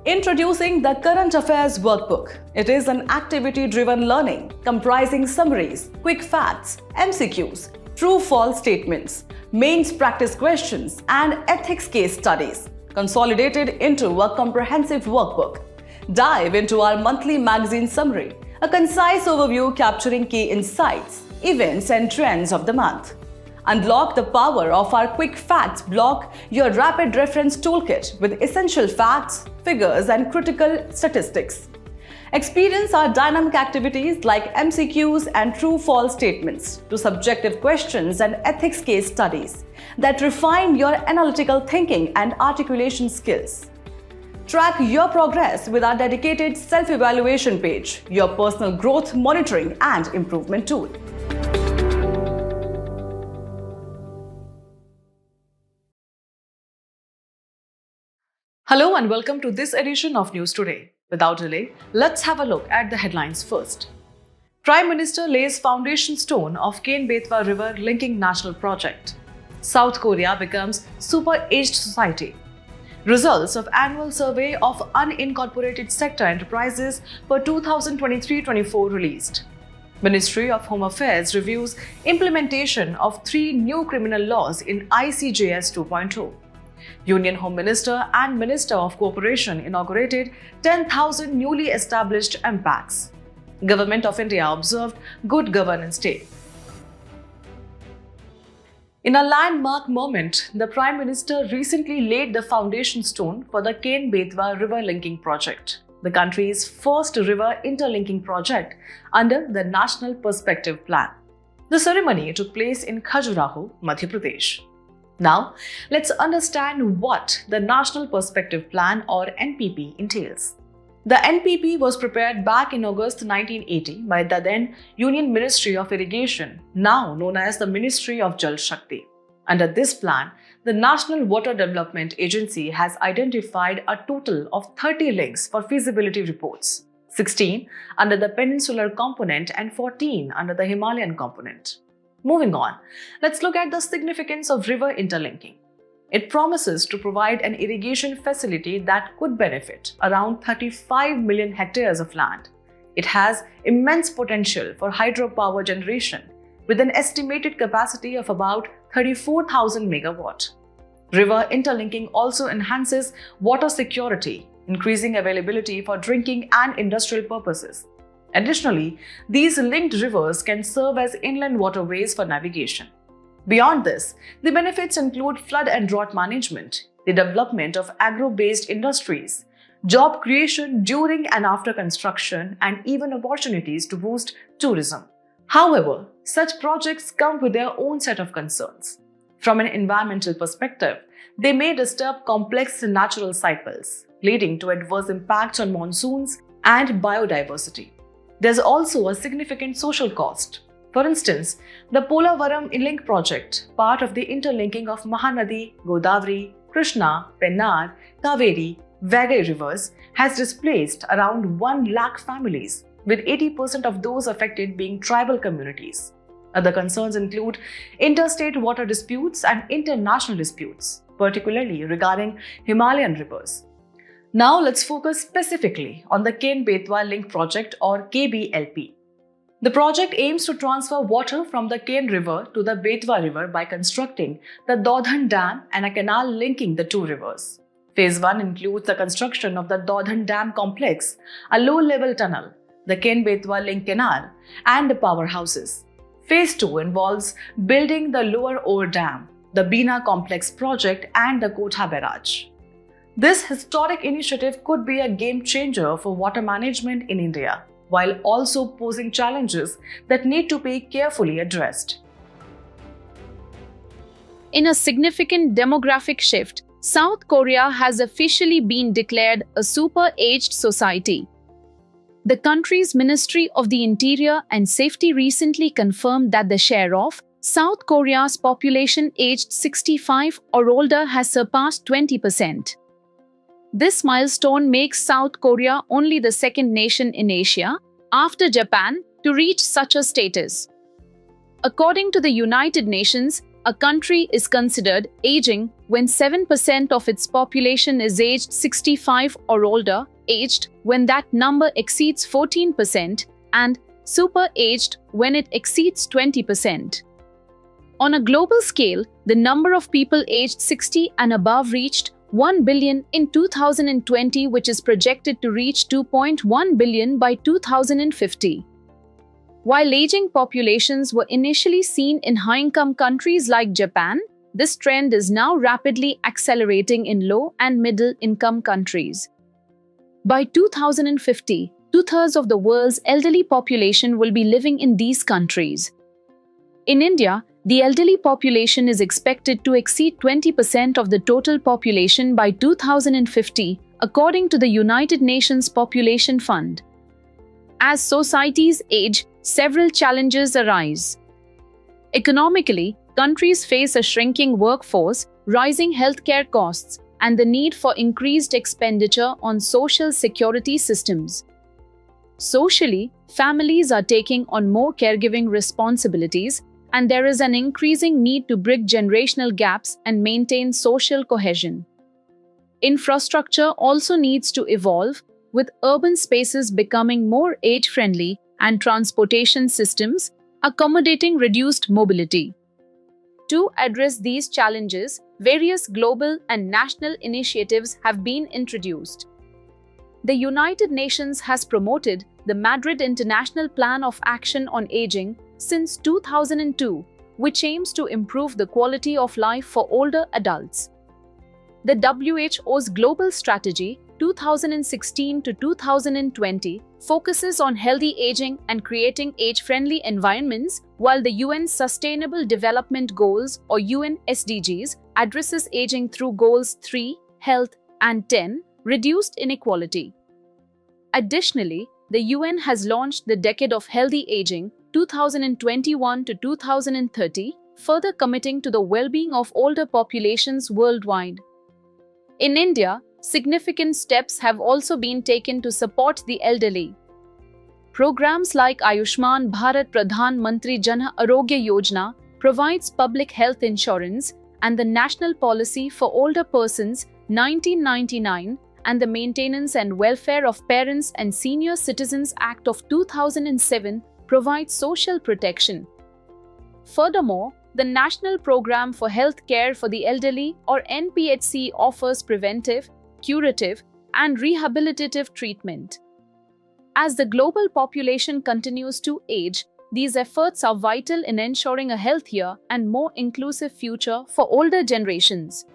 Introducing the Current Affairs Workbook. It is an activity-driven learning comprising summaries, quick facts, MCQs, true-false statements, mains practice questions, and ethics case studies, consolidated into a comprehensive workbook. Dive into our monthly magazine summary, a concise overview capturing key insights, events, and trends of the month. Unlock the power of our Quick Facts block, your rapid reference toolkit with essential facts, figures, and critical statistics. Experience our dynamic activities like MCQs and true-false statements to subjective questions and ethics case studies that refine your analytical thinking and articulation skills. Track your progress with our dedicated self-evaluation page, your personal growth monitoring and improvement tool. Hello and welcome to this edition of News Today. Without delay, let's have a look at the headlines first. Prime Minister lays foundation stone of Ken-Betwa River linking national project. South Korea becomes super-aged society. Results of annual survey of unincorporated sector enterprises for 2023-24 released. Ministry of Home Affairs reviews implementation of 3 new criminal laws in ICJS 2.0. Union Home Minister and Minister of Cooperation inaugurated 10,000 newly established MPACs. Government of India observed Good Governance Day. In a landmark moment, the Prime Minister recently laid the foundation stone for the Ken-Betwa River Linking Project, the country's first river interlinking project under the National Perspective Plan. The ceremony took place in Khajuraho, Madhya Pradesh. Now, let's understand what the National Perspective Plan or NPP entails. The NPP was prepared back in August 1980 by the then Union Ministry of Irrigation, now known as the Ministry of Jal Shakti. Under this plan, the National Water Development Agency has identified a total of 30 links for feasibility reports, 16 under the peninsular component and 14 under the Himalayan component. Moving on, let's look at the significance of river interlinking. It promises to provide an irrigation facility that could benefit around 35 million hectares of land. It has immense potential for hydropower generation with an estimated capacity of about 34,000 megawatt. River interlinking also enhances water security, increasing availability for drinking and industrial purposes. Additionally, these linked rivers can serve as inland waterways for navigation. Beyond this, the benefits include flood and drought management, the development of agro-based industries, job creation during and after construction, and even opportunities to boost tourism. However, such projects come with their own set of concerns. From an environmental perspective, they may disturb complex natural cycles, leading to adverse impacts on monsoons and biodiversity. There's also a significant social cost. For instance, the Polavaram Link project, part of the interlinking of Mahanadi, Godavari, Krishna, Pennar, Kaveri, Vagai rivers, has displaced around 1 lakh families, with 80% of those affected being tribal communities. Other concerns include interstate water disputes and international disputes, particularly regarding Himalayan rivers. Now let's focus specifically on the Ken-Betwa Link Project or KBLP. The project aims to transfer water from the Ken River to the Betwa River by constructing the Dodhan Dam and a canal linking the two rivers. Phase 1 includes the construction of the Dodhan Dam complex, a low-level tunnel, the Ken-Betwa Link Canal, and the powerhouses. Phase 2 involves building the Lower Ore Dam, the Bina Complex project, and the Kotha Barrage. This historic initiative could be a game changer for water management in India, while also posing challenges that need to be carefully addressed. In a significant demographic shift, South Korea has officially been declared a super-aged society. The country's Ministry of the Interior and Safety recently confirmed that the share of South Korea's population aged 65 or older has surpassed 20%. This milestone makes South Korea only the second nation in Asia, after Japan, to reach such a status. According to the United Nations, A country is considered aging when 7% of its population is aged 65 or older, aged when that number exceeds 14%, and super-aged when it exceeds 20%. On a global scale, the number of people aged 60 and above reached 1 billion in 2020, which is projected to reach 2.1 billion by 2050. While aging populations were initially seen in high-income countries like Japan, this trend is now rapidly accelerating in low and middle-income countries. By 2050, two-thirds of the world's elderly population will be living in these countries. In India, the elderly population is expected to exceed 20% of the total population by 2050, according to the United Nations Population Fund. As societies age, several challenges arise. Economically, countries face a shrinking workforce, rising healthcare costs, and the need for increased expenditure on social security systems. Socially, families are taking on more caregiving responsibilities, and there is an increasing need to bridge generational gaps and maintain social cohesion. Infrastructure also needs to evolve, with urban spaces becoming more age-friendly and transportation systems accommodating reduced mobility. To address these challenges, various global and national initiatives have been introduced. The United Nations has promoted the Madrid International Plan of Action on Aging since 2002, which aims to improve the quality of life for older adults. The WHO's Global Strategy 2016 to 2020 focuses on healthy aging and creating age-friendly environments, while the UN's Sustainable Development Goals, or UN SDGs, addresses aging through Goals 3, Health, and 10, Reduced Inequality. Additionally, the UN has launched the Decade of Healthy Aging 2021 to 2030, further committing to the well-being of older populations worldwide. In India, significant steps have also been taken to support the elderly. Programs like Ayushman Bharat Pradhan Mantri Jan Arogya Yojana provides public health insurance, and the National Policy for Older Persons 1999 and the Maintenance and Welfare of Parents and Senior Citizens Act of 2007 provide social protection. Furthermore, the National Program for Health Care for the Elderly, or NPHC, offers preventive, curative, and rehabilitative treatment. As the global population continues to age, these efforts are vital in ensuring a healthier and more inclusive future for older generations.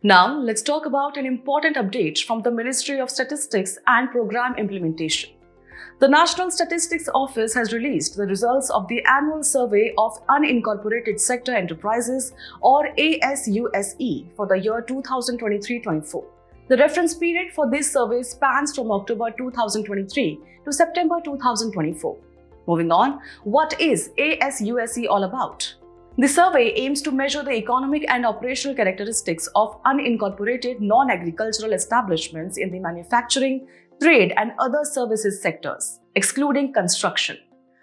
Now, let's talk about an important update from the Ministry of Statistics and Program Implementation. The National Statistics Office has released the results of the annual survey of unincorporated sector enterprises, or ASUSE, for the year 2023-24. The reference period for this survey spans from October 2023 to September 2024. Moving on, what is ASUSE all about? The survey aims to measure the economic and operational characteristics of unincorporated non-agricultural establishments in the manufacturing, trade, and other services sectors, excluding construction.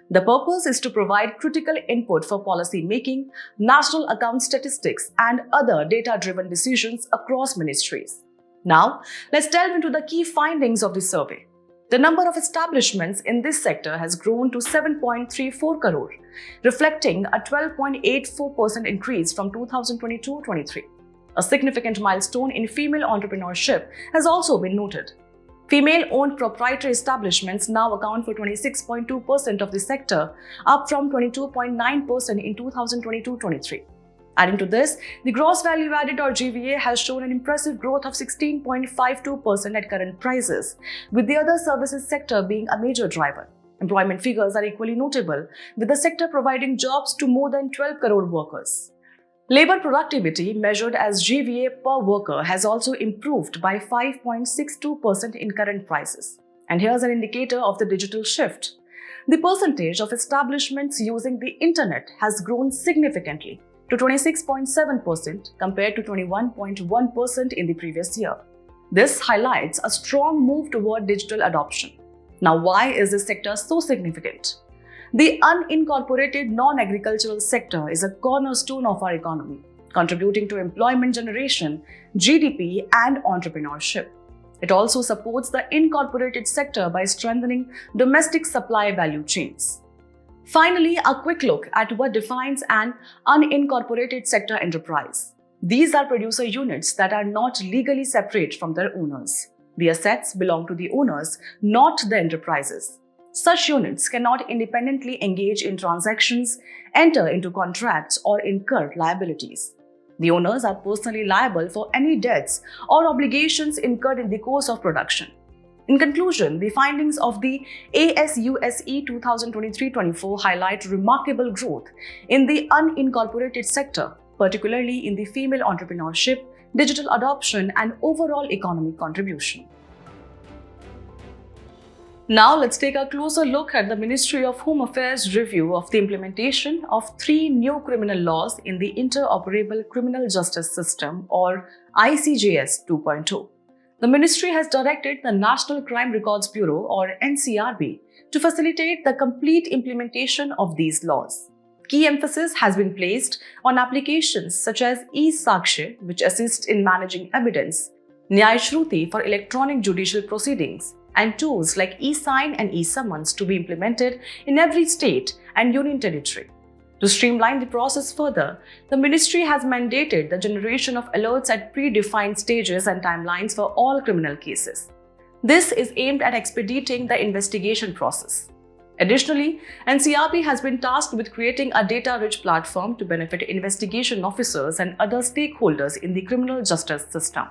The purpose is to provide critical input for policy making, national account statistics, and other data-driven decisions across ministries. Now, let's delve into the key findings of the survey. The number of establishments in this sector has grown to 7.34 crore, reflecting a 12.84% increase from 2022-23. A significant milestone in female entrepreneurship has also been noted. Female-owned proprietary establishments now account for 26.2% of the sector, up from 22.9% in 2022-23. Adding to this, the gross value added, or GVA, has shown an impressive growth of 16.52% at current prices, with the other services sector being a major driver. Employment figures are equally notable, with the sector providing jobs to more than 12 crore workers. Labor productivity, measured as GVA per worker, has also improved by 5.62% in current prices. And here's an indicator of the digital shift. The percentage of establishments using the internet has grown significantly to 26.7% compared to 21.1% in the previous year. This highlights a strong move toward digital adoption. Now, why is this sector so significant? The unincorporated non-agricultural sector is a cornerstone of our economy, contributing to employment generation, GDP, and entrepreneurship. It also supports the incorporated sector by strengthening domestic supply value chains. Finally, a quick look at what defines an unincorporated sector enterprise. These are producer units that are not legally separate from their owners. The assets belong to the owners, not the enterprises. Such units cannot independently engage in transactions, enter into contracts, or incur liabilities. The owners are personally liable for any debts or obligations incurred in the course of production. In conclusion, the findings of the ASUSE 2023-24 highlight remarkable growth in the unincorporated sector, particularly in the female entrepreneurship, digital adoption, and overall economic contribution. Now let's take a closer look at the Ministry of Home Affairs review of the implementation of 3 new criminal laws in the Inter-operable Criminal Justice System, or ICJS 2.0. The ministry has directed the National Crime Records Bureau, or NCRB, to facilitate the complete implementation of these laws. Key emphasis has been placed on applications such as e-Sakshi, which assists in managing evidence, Nyay Shruti for electronic judicial proceedings, and tools like e-Sign and e-Summons to be implemented in every state and union territory. To streamline the process further, the ministry has mandated the generation of alerts at predefined stages and timelines for all criminal cases. This is aimed at expediting the investigation process. Additionally, NCRB has been tasked with creating a data-rich platform to benefit investigation officers and other stakeholders in the criminal justice system.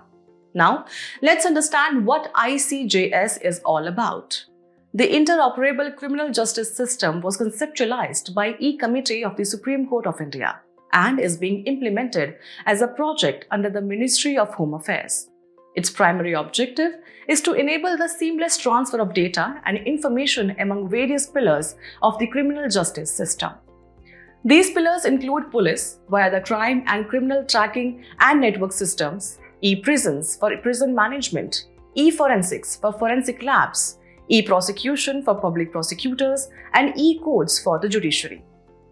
Now, let's understand what ICJS is all about. The Inter-operable Criminal Justice System was conceptualized by E-Committee of the Supreme Court of India and is being implemented as a project under the Ministry of Home Affairs. Its primary objective is to enable the seamless transfer of data and information among various pillars of the criminal justice system. These pillars include police via the crime and criminal tracking and network systems, e-prisons for prison management, e-forensics for forensic labs, e-prosecution for public prosecutors, and e-courts for the judiciary.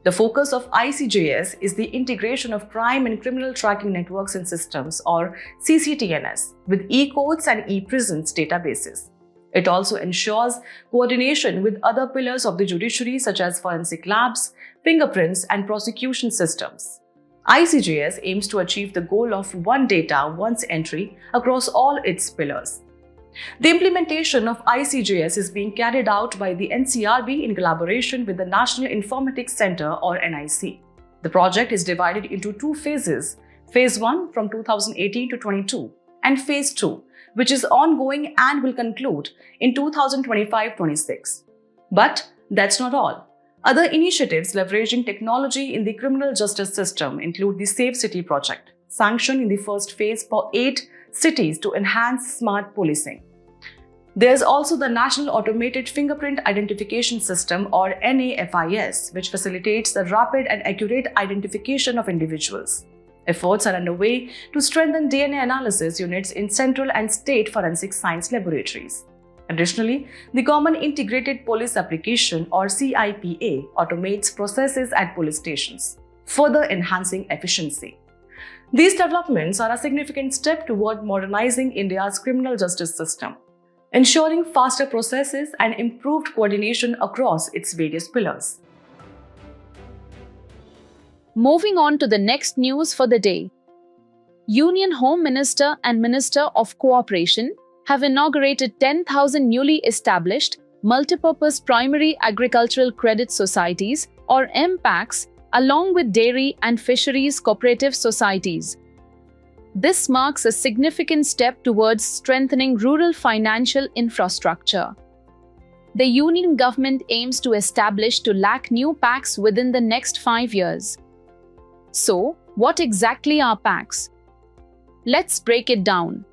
The focus of ICJS is the integration of crime and criminal tracking networks and systems, or CCTNS, with e-courts and e-prisons databases. It also ensures coordination with other pillars of the judiciary such as forensic labs, fingerprints, and prosecution systems. ICJS aims to achieve the goal of one data, once entry across all its pillars. The implementation of ICJS is being carried out by the NCRB in collaboration with the National Informatics Center, or NIC. The project is divided into 2 phases, Phase 1 from 2018 to 22 and Phase 2, which is ongoing and will conclude in 2025-26. But that's not all. Other initiatives leveraging technology in the criminal justice system include the Safe City project, sanctioned in the first phase for 8 cities to enhance smart policing. There's also the National Automated Fingerprint Identification System, or NAFIS, which facilitates the rapid and accurate identification of individuals. Efforts are underway to strengthen DNA analysis units in central and state forensic science laboratories. Additionally, the Common Integrated Police Application, or CIPA, automates processes at police stations, further enhancing efficiency. These developments are a significant step toward modernizing India's criminal justice system, ensuring faster processes and improved coordination across its various pillars. Moving on to the next news for the day. Union Home Minister and Minister of Cooperation have inaugurated 10,000 newly established multipurpose primary agricultural credit societies, or MPACs, along with dairy and fisheries cooperative societies. This marks a significant step towards strengthening rural financial infrastructure. The union government aims to establish 2 lakh new PACs within the next 5 years. So, what exactly are PACs? Let's break it down.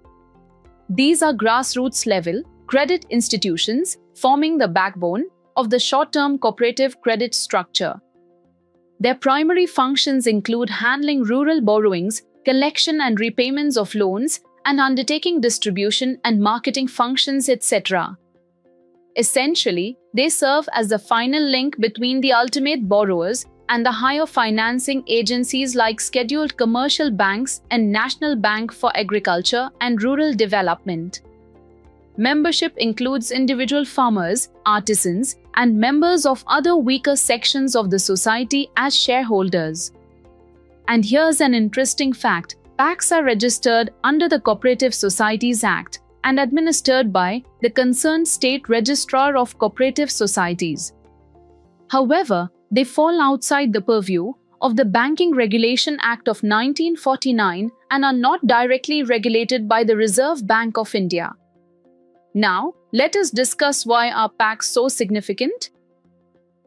These are grassroots level credit institutions forming the backbone of the short-term cooperative credit structure. Their primary functions include handling rural borrowings, collection and repayments of loans, and undertaking distribution and marketing functions, etc. Essentially, they serve as the final link between the ultimate borrowers and the higher financing agencies like scheduled commercial banks and National Bank for Agriculture and Rural Development. Membership includes individual farmers, artisans, and members of other weaker sections of the society as shareholders. And here's an interesting fact: PACs are registered under the Cooperative Societies Act and administered by the concerned state registrar of cooperative societies. However, they fall outside the purview of the Banking Regulation Act of 1949 and are not directly regulated by the Reserve Bank of India. Now, let us discuss why are PACs so significant.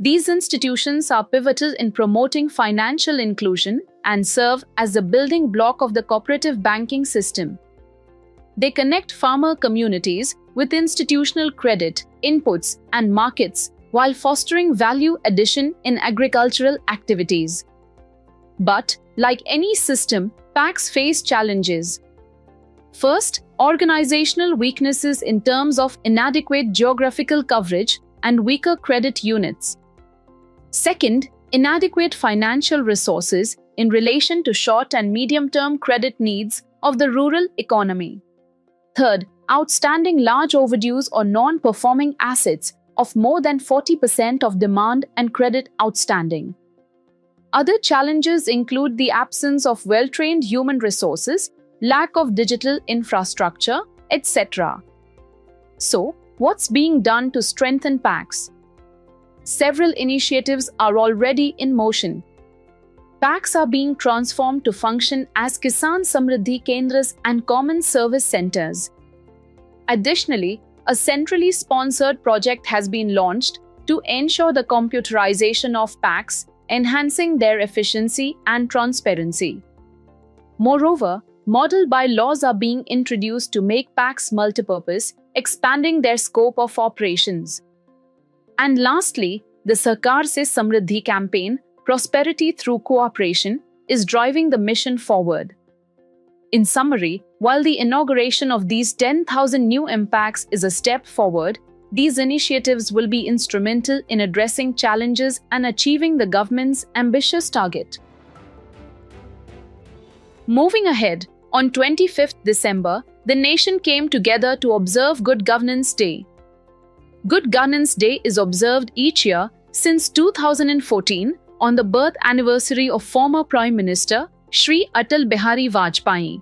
These institutions are pivotal in promoting financial inclusion and serve as the building block of the cooperative banking system. They connect farmer communities with institutional credit, inputs, and markets while fostering value addition in agricultural activities. But, like any system, PACs face challenges. First, organizational weaknesses in terms of inadequate geographical coverage and weaker credit units. Second, inadequate financial resources in relation to short and medium-term credit needs of the rural economy. Third, outstanding large overdues or non-performing assets of more than 40% of demand and credit outstanding. Other challenges include the absence of well-trained human resources, lack of digital infrastructure, etc. So, what's being done to strengthen PACs? Several initiatives are already in motion. PACs are being transformed to function as Kisan Samriddhi Kendras and Common Service Centers. Additionally, a centrally sponsored project has been launched to ensure the computerization of PACs, enhancing their efficiency and transparency. Moreover, model bylaws are being introduced to make PACs multipurpose, expanding their scope of operations. And lastly, the Sarkar Se Samriddhi campaign, Prosperity Through Cooperation, is driving the mission forward. In summary, while the inauguration of these 10,000 new MPACs is a step forward, these initiatives will be instrumental in addressing challenges and achieving the government's ambitious target. Moving ahead, on 25th December, the nation came together to observe Good Governance Day. Good Governance Day is observed each year since 2014 on the birth anniversary of former Prime Minister Shri Atal Bihari Vajpayee.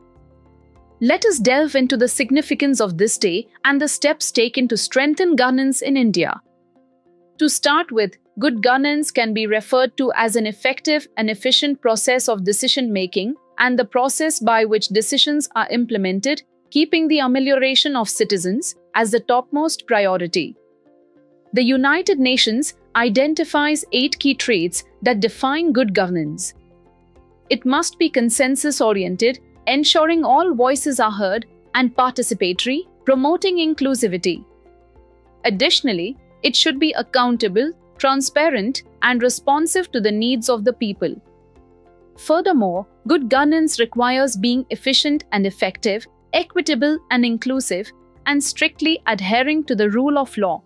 Let us delve into the significance of this day and the steps taken to strengthen governance in India. To start with, good governance can be referred to as an effective and efficient process of decision-making and the process by which decisions are implemented, keeping the amelioration of citizens as the topmost priority. The United Nations identifies 8 key traits that define good governance. It must be consensus-oriented, ensuring all voices are heard, and participatory, promoting inclusivity. Additionally, it should be accountable, transparent, and responsive to the needs of the people. Furthermore, good governance requires being efficient and effective, equitable and inclusive, and strictly adhering to the rule of law.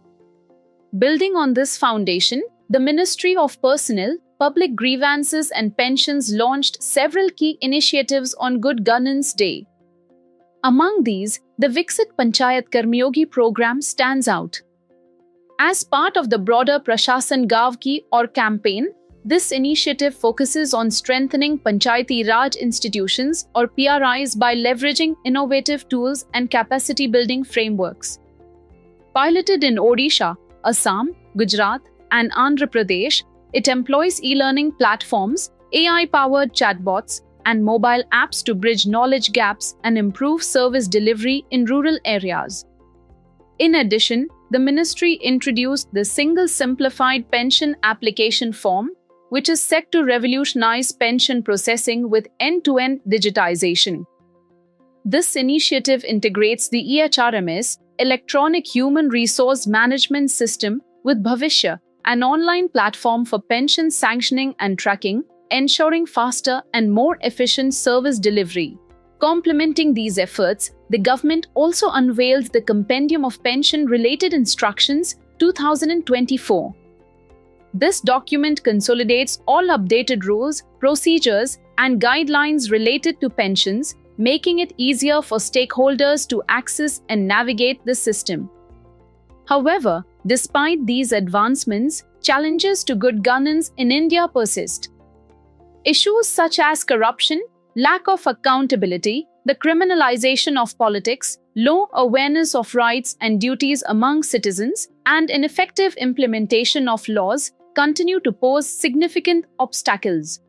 Building on this foundation, the Ministry of Personnel, Public Grievances and Pensions launched several key initiatives on Good Governance Day. Among these, the Viksit Panchayat Karmyogi program stands out. As part of the broader Prashasan Gav Ki Aur campaign, this initiative focuses on strengthening Panchayati Raj institutions or PRIs by leveraging innovative tools and capacity-building frameworks. Piloted in Odisha, Assam, Gujarat, and Andhra Pradesh, it employs e-learning platforms, AI-powered chatbots, and mobile apps to bridge knowledge gaps and improve service delivery in rural areas. In addition, the ministry introduced the Single Simplified Pension Application Form, which is set to revolutionize pension processing with end-to-end digitization. This initiative integrates the EHRMS, Electronic Human Resource Management System, with Bhavishya, an online platform for pension sanctioning and tracking, ensuring faster and more efficient service delivery. Complementing these efforts, the government also unveiled the Compendium of Pension-Related Instructions, 2024. This document consolidates all updated rules, procedures, and guidelines related to pensions, making it easier for stakeholders to access and navigate the system. However, despite these advancements, challenges to good governance in India persist. Issues such as corruption, lack of accountability, the criminalization of politics, low awareness of rights and duties among citizens, and ineffective implementation of laws continue to pose significant obstacles.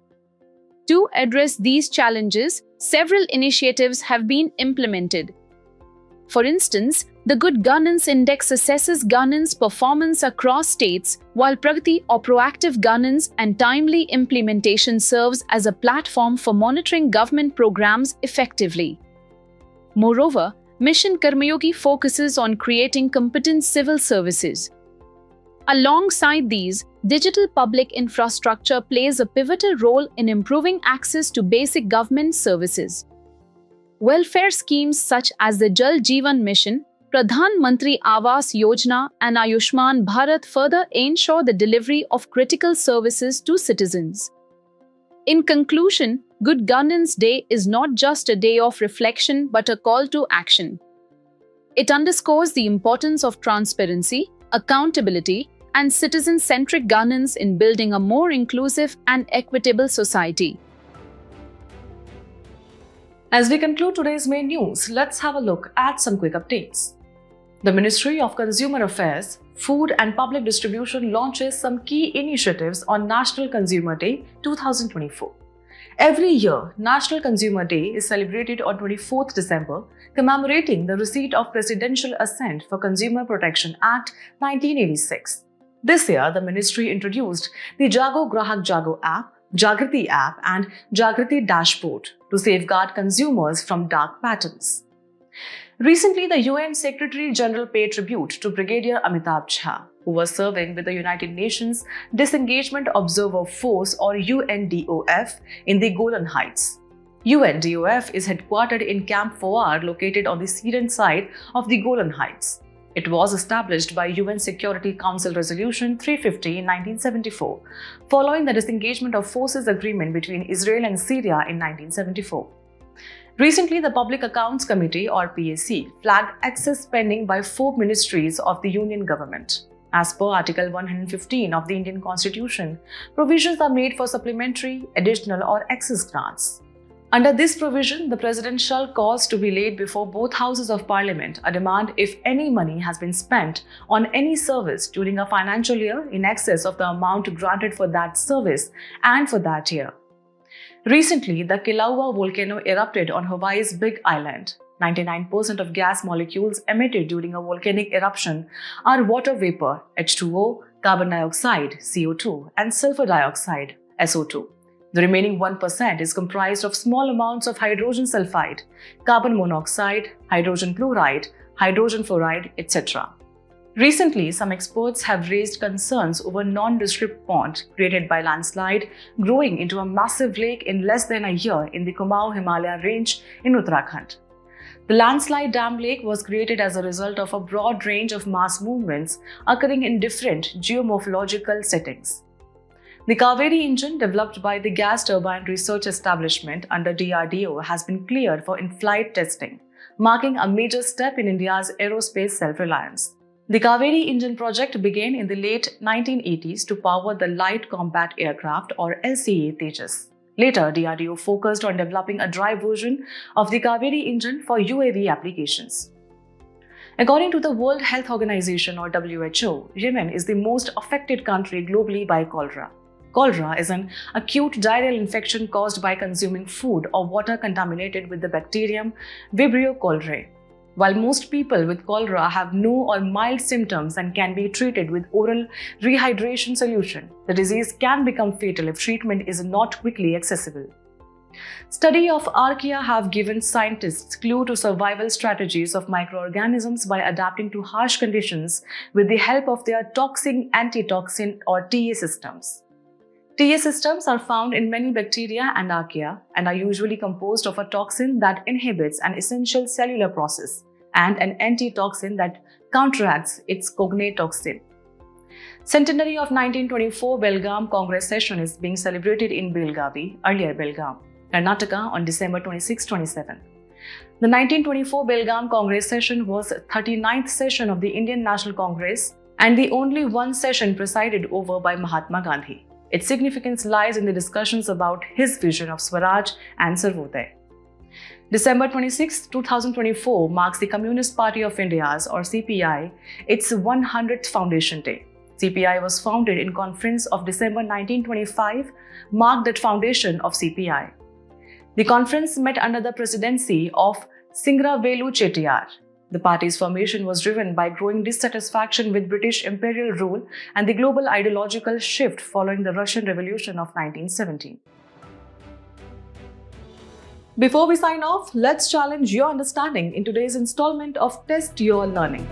To address these challenges, several initiatives have been implemented. For instance, the Good Governance Index assesses governance performance across states, while Pragati or proactive governance and timely implementation serves as a platform for monitoring government programs effectively. Moreover, Mission Karmayogi focuses on creating competent civil services. Alongside these, digital public infrastructure plays a pivotal role in improving access to basic government services. Welfare schemes such as the Jal Jeevan Mission, Pradhan Mantri Awas Yojana, and Ayushman Bharat further ensure the delivery of critical services to citizens. In conclusion, Good Governance Day is not just a day of reflection but a call to action. It underscores the importance of transparency, accountability, and citizen-centric governance in building a more inclusive and equitable society. As we conclude today's main news, let's have a look at some quick updates. The Ministry of Consumer Affairs, Food and Public Distribution launches some key initiatives on National Consumer Day 2024. Every year, National Consumer Day is celebrated on 24th December, commemorating the receipt of Presidential Assent for Consumer Protection Act 1986. This year, the ministry introduced the Jago Grahak Jago app, Jagriti app, and Jagriti dashboard to safeguard consumers from dark patterns. Recently, the UN Secretary General paid tribute to Brigadier Amitabh Jha, who was serving with the United Nations Disengagement Observer Force or UNDOF in the Golan Heights. UNDOF is headquartered in Camp Fawar located on the Syrian side of the Golan Heights. It was established by UN Security Council Resolution 350 in 1974, following the Disengagement of Forces Agreement between Israel and Syria in 1974. Recently, the Public Accounts Committee or PAC flagged excess spending by 4 ministries of the Union government. As per Article 115 of the Indian Constitution, provisions are made for supplementary, additional or excess grants. Under this provision, the President shall cause to be laid before both Houses of Parliament a demand if any money has been spent on any service during a financial year in excess of the amount granted for that service and for that year. Recently, the Kilauea volcano erupted on Hawaii's Big Island. 99% of gas molecules emitted during a volcanic eruption are water vapor, H2O, carbon dioxide, CO2, and sulfur dioxide, SO2. The remaining 1% is comprised of small amounts of hydrogen sulfide, carbon monoxide, hydrogen chloride, hydrogen fluoride, etc. Recently, some experts have raised concerns over nondescript pond created by landslide growing into a massive lake in less than a year in the Kumaon Himalaya range in Uttarakhand. The landslide dam lake was created as a result of a broad range of mass movements occurring in different geomorphological settings. The Kaveri engine developed by the Gas Turbine Research Establishment under DRDO has been cleared for in-flight testing, marking a major step in India's aerospace self-reliance. The Kaveri engine project began in the late 1980s to power the Light Combat Aircraft or LCA Tejas. Later, DRDO focused on developing a dry version of the Kaveri engine for UAV applications. According to the World Health Organization or WHO, Yemen is the most affected country globally by cholera. Cholera is an acute diarrheal infection caused by consuming food or water contaminated with the bacterium Vibrio cholerae. While most people with cholera have no or mild symptoms and can be treated with oral rehydration solution, the disease can become fatal if treatment is not quickly accessible. Study of archaea have given scientists clue to survival strategies of microorganisms by adapting to harsh conditions with the help of their toxin antitoxin or TA systems. TA systems are found in many bacteria and archaea and are usually composed of a toxin that inhibits an essential cellular process and an antitoxin that counteracts its cognate toxin. Centenary of 1924 Belgaum Congress session is being celebrated in Belgavi, earlier Belgaum, Karnataka on December 26-27. The 1924 Belgaum Congress session was the 39th session of the Indian National Congress and the only one session presided over by Mahatma Gandhi. Its significance lies in the discussions about his vision of Swaraj and Sarvodaya. December 26, 2024 marks the Communist Party of India's or CPI, its 100th foundation day. CPI was founded in Conference of December 1925, marked the foundation of CPI. The conference met under the presidency of Singravelu Chettiar. The party's formation was driven by growing dissatisfaction with British imperial rule and the global ideological shift following the Russian Revolution of 1917. Before we sign off, let's challenge your understanding in today's installment of Test Your Learning.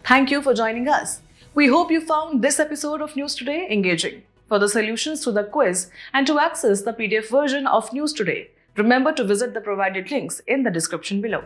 Thank you for joining us. We hope you found this episode of News Today engaging. For the solutions to the quiz and to access the PDF version of News Today, remember to visit the provided links in the description below.